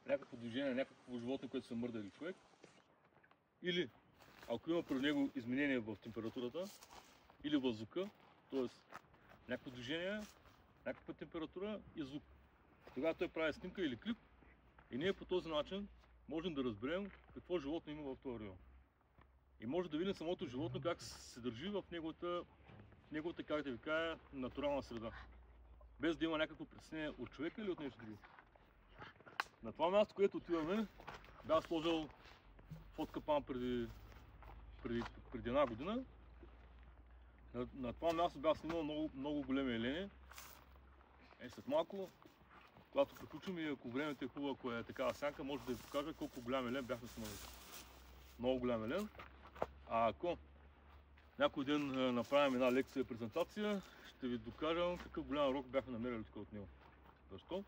някакво движение, някакво животно, което се мърда или човек. Или ако има при него изменение в температурата или в звука, т.е. някакво движение, някаква температура и звук. Тогава той прави снимка или клип и ние по този начин можем да разберем какво животно има в този район. И може да видим самото животно как се държи в неговата, как да ви кажа, натурална среда. Без да има някакво притеснение от човека или от нещо друго. На това място, което отиваме, бях сложил фоткапан преди една година. На това място бях снимал много големи елени. След малко, когато приключим и ако времето е хубаво, ако е такава сянка, може да ви покажа колко голям елен бяхме снимали. Много голям елен. А ако някой ден направим една лекция и презентация, ще ви докажа какъв голям рог бяхме намерили тук от него. Защо?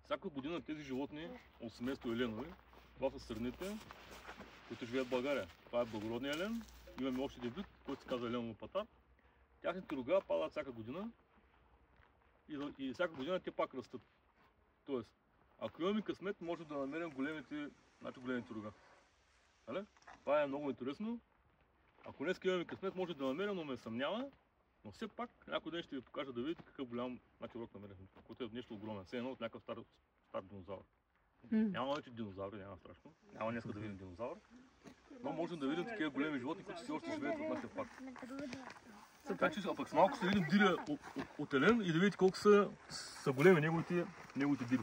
Всяка година тези животни от семейство еленови, това са сърните, които живеят в България. Това е благородния елен. Имаме още един вид, който се казва еленов патар. Тяхните рога падат всяка година и всяка година те пак растат. Тоест, ако имаме късмет, може да намерим големите рога. Нали? Това е много интересно. Ако днес имаме късмет, може да намерим, но ме съмнява. Но все пак, някой ден ще ви покажа да видите какъв голям рог намерихме. Който е нещо огромен. Все едно от някакъв стар динозавър. Няма вече динозаври, няма страшно. Няма днес да видим динозавър. Но можем да видим такива големи животни, които все още живеят в нашия парк. Така че, пък с малко ще видим дири от елен и да видите колко са големи неговите дири.